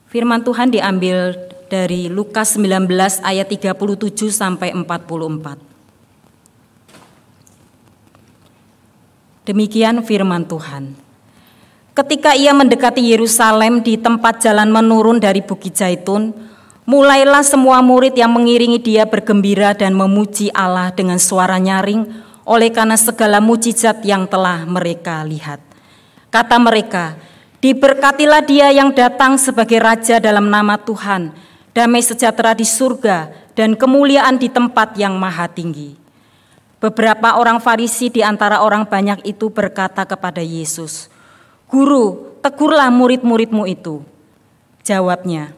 Firman Tuhan diambil dari Lukas 19 ayat 37 sampai 44. Demikian firman Tuhan. Ketika ia mendekati Yerusalem di tempat jalan menurun dari Bukit Zaitun, mulailah semua murid yang mengiringi dia bergembira dan memuji Allah dengan suara nyaring oleh karena segala mujizat yang telah mereka lihat. Kata mereka, "Diberkatilah dia yang datang sebagai Raja dalam nama Tuhan, damai sejahtera di surga dan kemuliaan di tempat yang maha tinggi." Beberapa orang Farisi di antara orang banyak itu berkata kepada Yesus, "Guru, tegurlah murid-muridmu itu." Jawabnya,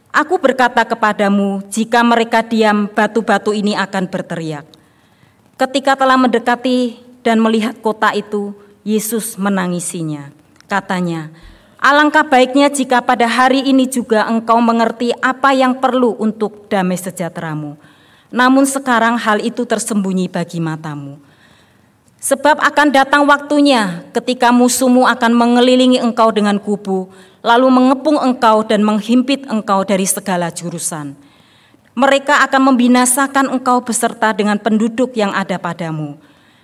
"Aku berkata kepadamu, jika mereka diam, batu-batu ini akan berteriak." Ketika telah mendekati dan melihat kota itu, Yesus menangisinya. Katanya, "Alangkah baiknya jika pada hari ini juga engkau mengerti apa yang perlu untuk damai sejahteramu. Namun sekarang hal itu tersembunyi bagi matamu. Sebab akan datang waktunya ketika musuhmu akan mengelilingi engkau dengan kubu, lalu mengepung engkau dan menghimpit engkau dari segala jurusan. Mereka akan membinasakan engkau beserta dengan penduduk yang ada padamu.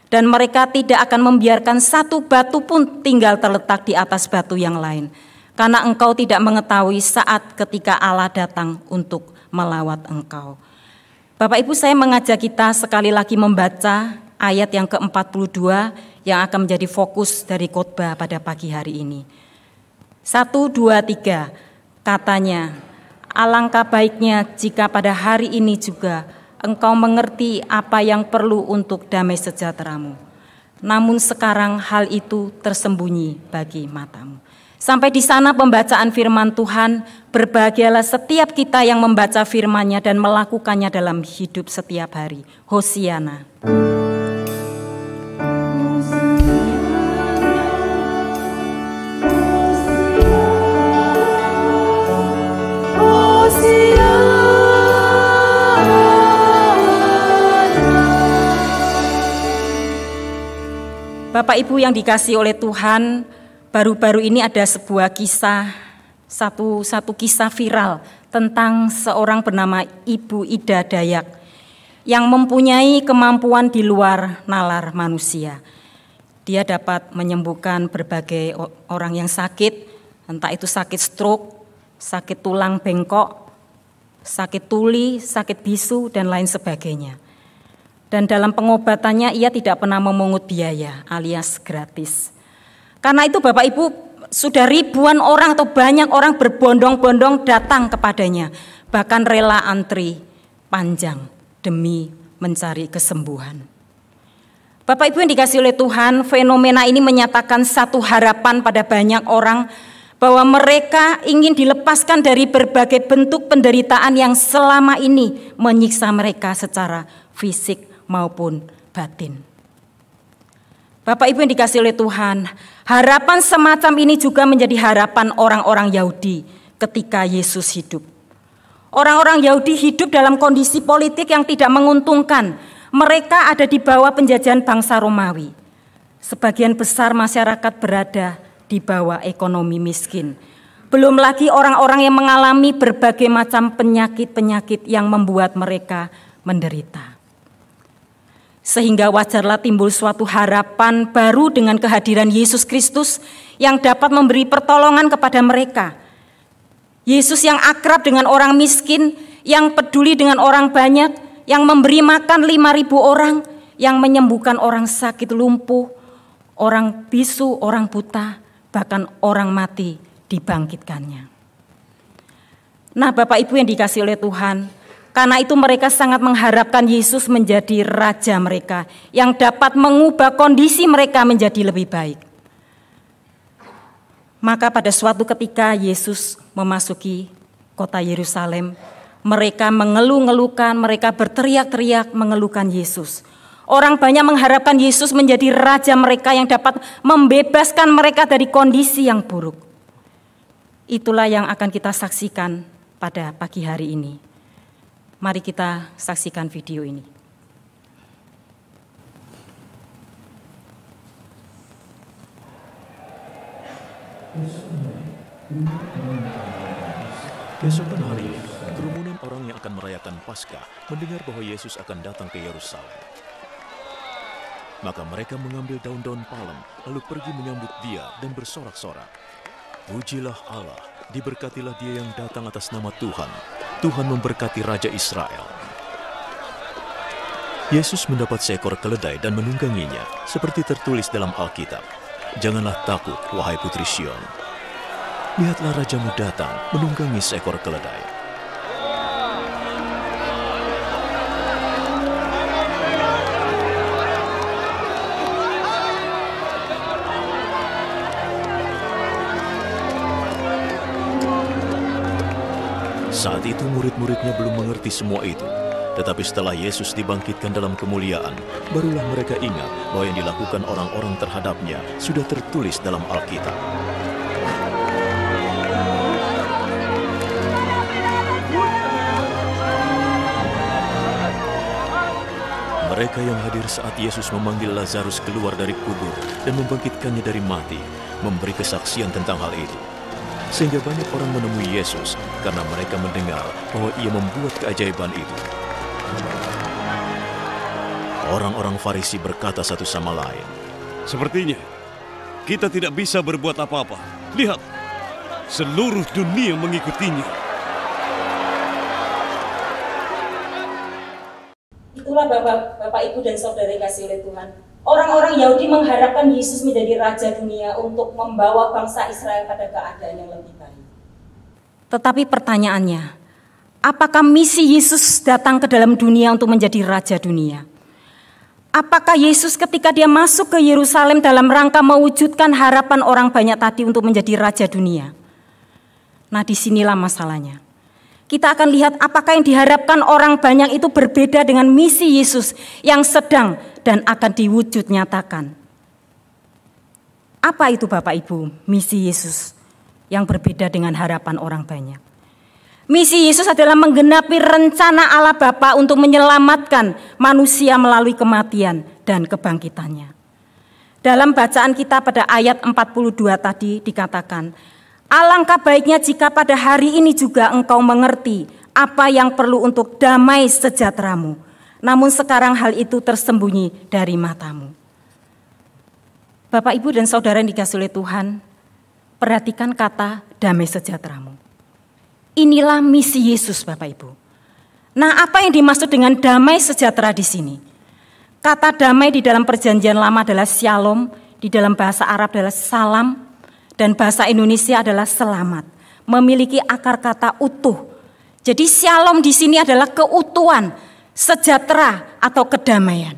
Dan mereka tidak akan membiarkan satu batu pun tinggal terletak di atas batu yang lain. Karena engkau tidak mengetahui saat ketika Allah datang untuk melawat engkau." Bapak Ibu, saya mengajak kita sekali lagi membaca ayat yang ke-42 yang akan menjadi fokus dari khotbah pada pagi hari ini. 1, 2, 3, katanya, "Alangkah baiknya jika pada hari ini juga engkau mengerti apa yang perlu untuk damai sejahteramu. Namun sekarang hal itu tersembunyi bagi matamu." Sampai di sana pembacaan firman Tuhan. Berbahagialah setiap kita yang membaca firman-Nya dan melakukannya dalam hidup setiap hari. Hosiana. Bapak Ibu yang dikasihi oleh Tuhan, baru-baru ini ada sebuah kisah, satu kisah viral tentang seorang bernama Ibu Ida Dayak yang mempunyai kemampuan di luar nalar manusia. Dia dapat menyembuhkan berbagai orang yang sakit, entah itu sakit stroke, sakit tulang bengkok, sakit tuli, sakit bisu, dan lain sebagainya. Dan dalam pengobatannya ia tidak pernah memungut biaya alias gratis. Karena itu Bapak Ibu, sudah ribuan orang atau banyak orang berbondong-bondong datang kepadanya. Bahkan rela antri panjang demi mencari kesembuhan. Bapak Ibu yang dikasihi oleh Tuhan, fenomena ini menyatakan satu harapan pada banyak orang bahwa mereka ingin dilepaskan dari berbagai bentuk penderitaan yang selama ini menyiksa mereka secara fisik maupun batin. Bapak Ibu yang dikasihi oleh Tuhan, harapan semacam ini juga menjadi harapan orang-orang Yahudi ketika Yesus hidup. Orang-orang Yahudi hidup dalam kondisi politik yang tidak menguntungkan. Mereka ada di bawah penjajahan bangsa Romawi. Sebagian besar masyarakat berada di bawah ekonomi miskin. Belum lagi orang-orang yang mengalami berbagai macam penyakit-penyakit yang membuat mereka menderita. Sehingga wajarlah timbul suatu harapan baru dengan kehadiran Yesus Kristus yang dapat memberi pertolongan kepada mereka. Yesus yang akrab dengan orang miskin, yang peduli dengan orang banyak, yang memberi makan 5.000 orang, yang menyembuhkan orang sakit lumpuh, orang bisu, orang buta, bahkan orang mati dibangkitkannya. Nah Bapak Ibu yang dikasihi oleh Tuhan, karena itu mereka sangat mengharapkan Yesus menjadi Raja mereka yang dapat mengubah kondisi mereka menjadi lebih baik. Maka pada suatu ketika Yesus memasuki kota Yerusalem, mereka mengeluh-ngeluhkan, mereka berteriak-teriak mengeluhkan Yesus. Orang banyak mengharapkan Yesus menjadi Raja mereka yang dapat membebaskan mereka dari kondisi yang buruk. Itulah yang akan kita saksikan pada pagi hari ini. Mari kita saksikan video ini. Keesokan hari, kerumunan orang yang akan merayakan Paskah mendengar bahwa Yesus akan datang ke Yerusalem. Maka mereka mengambil daun-daun palem, lalu pergi menyambut dia dan bersorak-sorak. Pujilah Allah, diberkatilah dia yang datang atas nama Tuhan. Tuhan memberkati Raja Israel. Yesus mendapat seekor keledai dan menungganginya, seperti tertulis dalam Alkitab. Janganlah takut, wahai putri Sion. Lihatlah rajamu datang menunggangi seekor keledai. Saat itu murid-muridnya belum mengerti semua itu. Tetapi setelah Yesus dibangkitkan dalam kemuliaan, barulah mereka ingat bahwa yang dilakukan orang-orang terhadapnya sudah tertulis dalam Alkitab. Mereka yang hadir saat Yesus memanggil Lazarus keluar dari kubur dan membangkitkannya dari mati, memberi kesaksian tentang hal itu. Sehingga banyak orang menemui Yesus karena mereka mendengar bahwa ia membuat keajaiban itu. Orang-orang Farisi berkata satu sama lain, "Sepertinya kita tidak bisa berbuat apa-apa. Lihat, seluruh dunia mengikutinya." Itulah Bapak, Ibu dan Saudara yang dikasihi oleh Tuhan. Orang-orang Yahudi mengharapkan Yesus menjadi Raja dunia untuk membawa bangsa Israel pada keadaan yang lebih baik. Tetapi pertanyaannya, apakah misi Yesus datang ke dalam dunia untuk menjadi Raja dunia? Apakah Yesus ketika dia masuk ke Yerusalem dalam rangka mewujudkan harapan orang banyak tadi untuk menjadi Raja dunia? Nah, disinilah masalahnya. Kita akan lihat apakah yang diharapkan orang banyak itu berbeda dengan misi Yesus yang sedang dan akan diwujud nyatakan. Apa itu Bapak Ibu misi Yesus yang berbeda dengan harapan orang banyak? Misi Yesus adalah menggenapi rencana Allah Bapa untuk menyelamatkan manusia melalui kematian dan kebangkitannya. Dalam bacaan kita pada ayat 42 tadi dikatakan, alangkah baiknya jika pada hari ini juga engkau mengerti apa yang perlu untuk damai sejahteramu. Namun sekarang hal itu tersembunyi dari matamu. Bapak, Ibu, dan Saudara yang dikasihi oleh Tuhan, perhatikan kata damai sejahteramu. Inilah misi Yesus, Bapak Ibu. Nah, apa yang dimaksud dengan damai sejahtera di sini? Kata damai di dalam Perjanjian Lama adalah shalom, di dalam bahasa Arab adalah salam, dan bahasa Indonesia adalah selamat, memiliki akar kata utuh. Jadi shalom di sini adalah keutuhan, sejahtera atau kedamaian.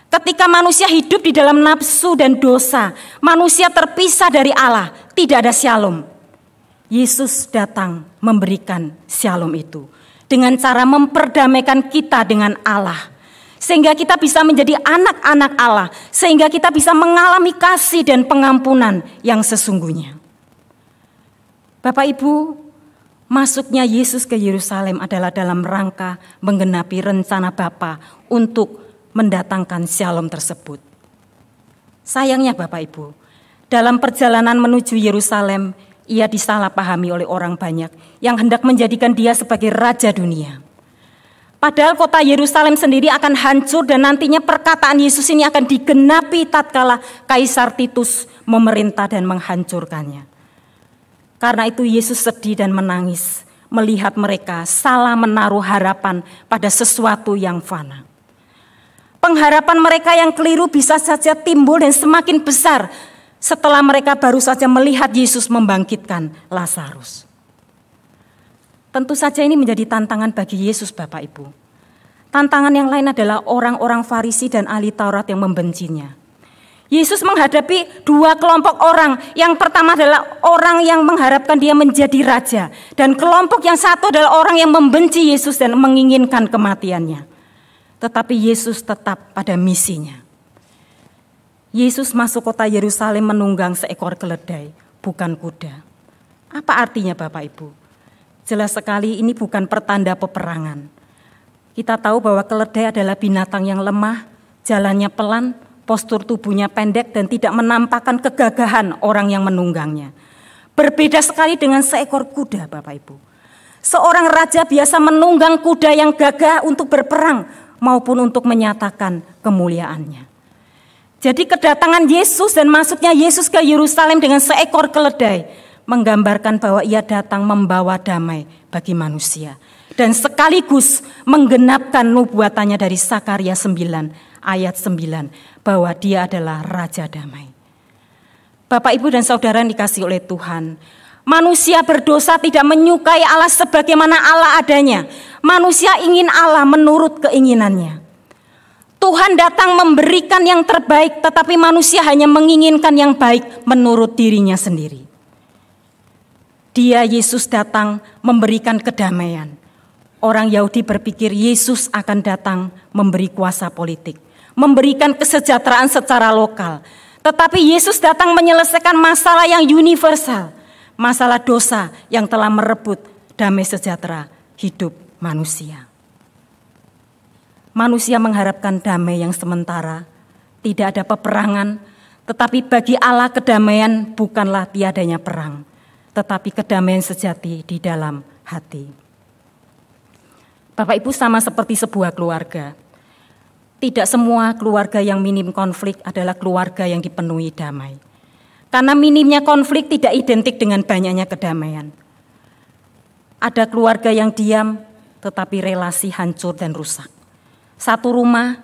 Ketika manusia hidup di dalam nafsu dan dosa, manusia terpisah dari Allah, tidak ada shalom. Yesus datang memberikan shalom itu dengan cara memperdamaikan kita dengan Allah. Sehingga kita bisa menjadi anak-anak Allah, sehingga kita bisa mengalami kasih dan pengampunan yang sesungguhnya. Bapak Ibu, masuknya Yesus ke Yerusalem adalah dalam rangka menggenapi rencana Bapa untuk mendatangkan shalom tersebut. Sayangnya Bapak Ibu, dalam perjalanan menuju Yerusalem, ia disalahpahami oleh orang banyak yang hendak menjadikan dia sebagai Raja dunia. Padahal kota Yerusalem sendiri akan hancur dan nantinya perkataan Yesus ini akan digenapi tatkala Kaisar Titus memerintah dan menghancurkannya. Karena itu Yesus sedih dan menangis melihat mereka salah menaruh harapan pada sesuatu yang fana. Pengharapan mereka yang keliru bisa saja timbul dan semakin besar setelah mereka baru saja melihat Yesus membangkitkan Lazarus. Tentu saja ini menjadi tantangan bagi Yesus, Bapak Ibu. Tantangan yang lain adalah orang-orang Farisi dan ahli Taurat yang membencinya. Yesus menghadapi dua kelompok orang. Yang pertama adalah orang yang mengharapkan dia menjadi raja. Dan kelompok yang satu adalah orang yang membenci Yesus dan menginginkan kematiannya. Tetapi Yesus tetap pada misinya. Yesus masuk kota Yerusalem menunggang seekor keledai, bukan kuda. Apa artinya Bapak Ibu? Jelas sekali ini bukan pertanda peperangan. Kita tahu bahwa keledai adalah binatang yang lemah, jalannya pelan, postur tubuhnya pendek dan tidak menampakkan kegagahan orang yang menunggangnya. Berbeda sekali dengan seekor kuda, Bapak Ibu. Seorang raja biasa menunggang kuda yang gagah untuk berperang maupun untuk menyatakan kemuliaannya. Jadi kedatangan Yesus dan masuknya Yesus ke Yerusalem dengan seekor keledai menggambarkan bahwa ia datang membawa damai bagi manusia. Dan sekaligus menggenapkan nubuatannya dari Sakaria 9 ayat 9 bahwa dia adalah Raja Damai. Bapak, Ibu, dan saudara yang dikasihi oleh Tuhan, manusia berdosa tidak menyukai Allah sebagaimana Allah adanya. Manusia ingin Allah menurut keinginannya. Tuhan datang memberikan yang terbaik, tetapi manusia hanya menginginkan yang baik menurut dirinya sendiri. Dia, Yesus, datang memberikan kedamaian. Orang Yahudi berpikir Yesus akan datang memberi kuasa politik, memberikan kesejahteraan secara lokal. Tetapi Yesus datang menyelesaikan masalah yang universal, masalah dosa yang telah merebut damai sejahtera hidup manusia. Manusia mengharapkan damai yang sementara, tidak ada peperangan, tetapi bagi Allah kedamaian bukanlah tiadanya perang, tetapi kedamaian sejati di dalam hati. Bapak Ibu, sama seperti sebuah keluarga. Tidak semua keluarga yang minim konflik adalah keluarga yang dipenuhi damai. Karena minimnya konflik tidak identik dengan banyaknya kedamaian. Ada keluarga yang diam, tetapi relasi hancur dan rusak. Satu rumah,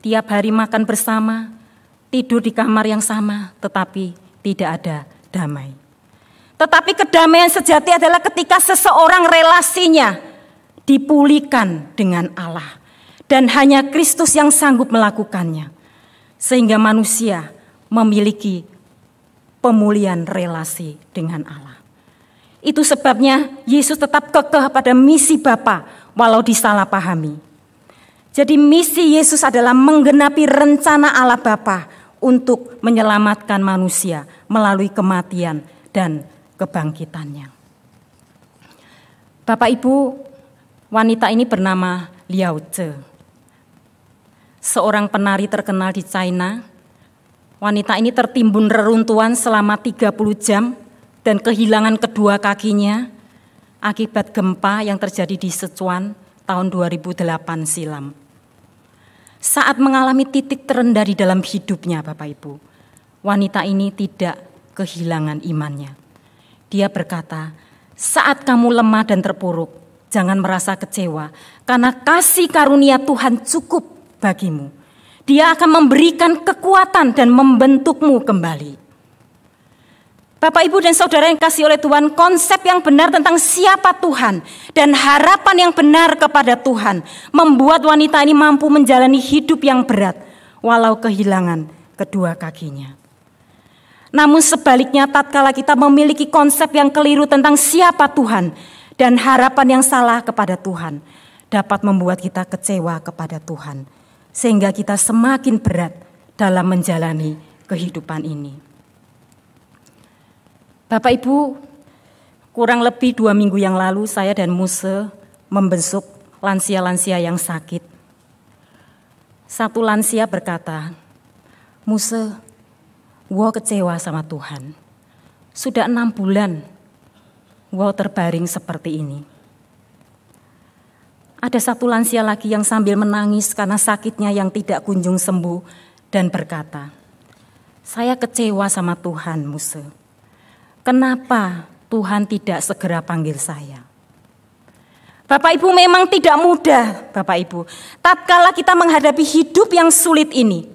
tiap hari makan bersama, tidur di kamar yang sama, tetapi tidak ada damai. Tetapi kedamaian sejati adalah ketika seseorang relasinya dipulihkan dengan Allah. Dan hanya Kristus yang sanggup melakukannya. Sehingga manusia memiliki pemulihan relasi dengan Allah. Itu sebabnya Yesus tetap kekeh pada misi Bapa walau disalahpahami. Jadi misi Yesus adalah menggenapi rencana Allah Bapa untuk menyelamatkan manusia melalui kematian dan kebangkitannya. Bapak Ibu, wanita ini bernama Liao Tse. Seorang penari terkenal di China. Wanita ini tertimbun reruntuhan selama 30 jam dan kehilangan kedua kakinya akibat gempa yang terjadi di Sichuan tahun 2008 silam. Saat mengalami titik terendah di dalam hidupnya, Bapak Ibu, wanita ini tidak kehilangan imannya. Dia berkata, saat kamu lemah dan terpuruk, jangan merasa kecewa, karena kasih karunia Tuhan cukup bagimu. Dia akan memberikan kekuatan dan membentukmu kembali. Bapak, Ibu, dan saudara yang kasih oleh Tuhan, konsep yang benar tentang siapa Tuhan dan harapan yang benar kepada Tuhan membuat wanita ini mampu menjalani hidup yang berat walau kehilangan kedua kakinya. Namun sebaliknya, tatkala kita memiliki konsep yang keliru tentang siapa Tuhan dan harapan yang salah kepada Tuhan, dapat membuat kita kecewa kepada Tuhan, sehingga kita semakin berat dalam menjalani kehidupan ini. Bapak Ibu, kurang lebih 2 minggu yang lalu saya dan Muse membesuk lansia-lansia yang sakit. Satu lansia berkata, Muse, wo kecewa sama Tuhan. Sudah 6 bulan, wo terbaring seperti ini. Ada satu lansia lagi yang sambil menangis karena sakitnya yang tidak kunjung sembuh dan berkata, saya kecewa sama Tuhan, Muse. Kenapa Tuhan tidak segera panggil saya? Bapak Ibu, memang tidak mudah, Bapak Ibu. Tatkala kita menghadapi hidup yang sulit ini,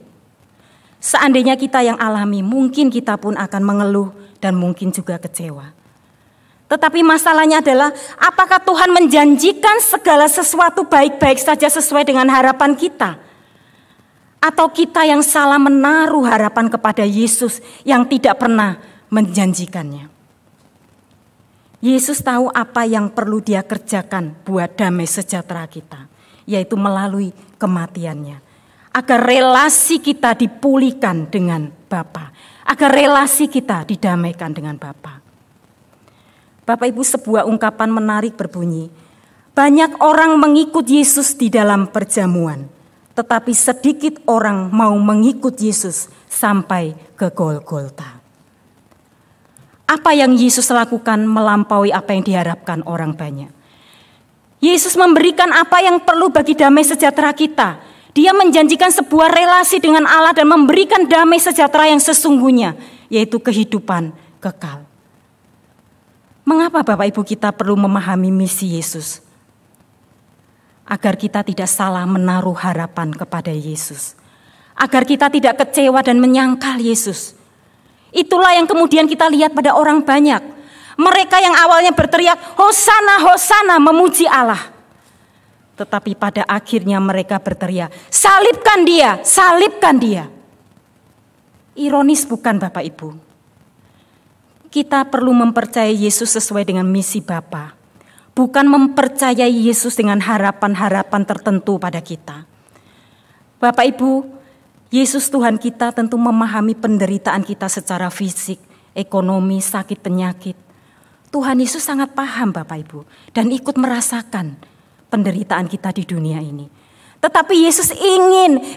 seandainya kita yang alami, mungkin kita pun akan mengeluh dan mungkin juga kecewa. Tetapi masalahnya adalah, apakah Tuhan menjanjikan segala sesuatu baik-baik saja sesuai dengan harapan kita? Atau kita yang salah menaruh harapan kepada Yesus yang tidak pernah menjanjikannya? Yesus tahu apa yang perlu Dia kerjakan buat damai sejahtera kita, yaitu melalui kematiannya. Agar relasi kita dipulihkan dengan Bapa, agar relasi kita didamaikan dengan Bapa. Bapak Ibu, sebuah ungkapan menarik berbunyi, banyak orang mengikut Yesus di dalam perjamuan, tetapi sedikit orang mau mengikut Yesus sampai ke Golgota. Apa yang Yesus lakukan melampaui apa yang diharapkan orang banyak. Yesus memberikan apa yang perlu bagi damai sejahtera kita. Dia menjanjikan sebuah relasi dengan Allah dan memberikan damai sejahtera yang sesungguhnya, yaitu kehidupan kekal. Mengapa Bapak Ibu kita perlu memahami misi Yesus? Agar kita tidak salah menaruh harapan kepada Yesus. Agar kita tidak kecewa dan menyangkal Yesus. Itulah yang kemudian kita lihat pada orang banyak. Mereka yang awalnya berteriak, Hosana, Hosana, memuji Allah. Tetapi pada akhirnya mereka berteriak, salibkan dia, salibkan dia. Ironis bukan Bapak Ibu? Kita perlu mempercayai Yesus sesuai dengan misi Bapa. Bukan mempercayai Yesus dengan harapan-harapan tertentu pada kita. Bapak Ibu, Yesus Tuhan kita tentu memahami penderitaan kita secara fisik, ekonomi, sakit, penyakit. Tuhan Yesus sangat paham Bapak Ibu dan ikut merasakan penderitaan kita di dunia ini. Tetapi Yesus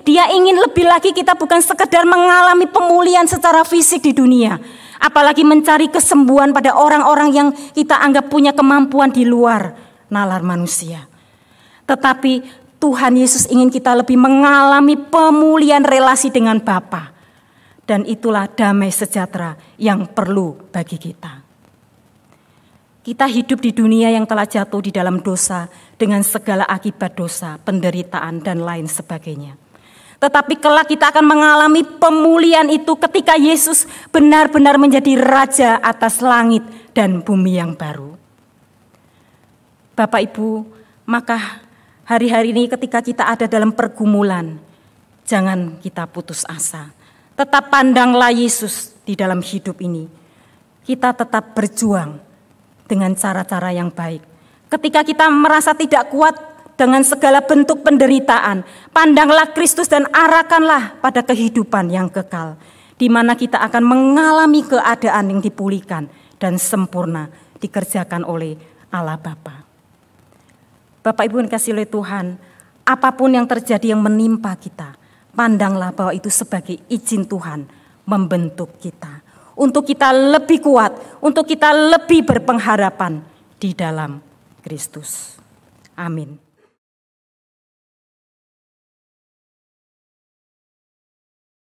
Dia ingin lebih lagi kita bukan sekedar mengalami pemulihan secara fisik di dunia. Apalagi mencari kesembuhan pada orang-orang yang kita anggap punya kemampuan di luar nalar manusia. Tetapi Tuhan Yesus ingin kita lebih mengalami pemulihan relasi dengan Bapa. Dan itulah damai sejahtera yang perlu bagi kita. Kita hidup di dunia yang telah jatuh di dalam dosa dengan segala akibat dosa, penderitaan dan lain sebagainya. Tetapi kelak kita akan mengalami pemulihan itu ketika Yesus benar-benar menjadi Raja atas langit dan bumi yang baru. Bapak Ibu, maka hari-hari ini ketika kita ada dalam pergumulan, jangan kita putus asa. Tetap pandanglah Yesus di dalam hidup ini. Kita tetap berjuang dengan cara-cara yang baik. Ketika kita merasa tidak kuat dengan segala bentuk penderitaan, pandanglah Kristus dan arahkanlah pada kehidupan yang kekal, di mana kita akan mengalami keadaan yang dipulihkan dan sempurna dikerjakan oleh Allah Bapa. Bapak Ibu yang dikasihi oleh Tuhan, apapun yang terjadi yang menimpa kita, pandanglah bahwa itu sebagai izin Tuhan membentuk kita, untuk kita lebih kuat, untuk kita lebih berpengharapan di dalam Kristus. Amin.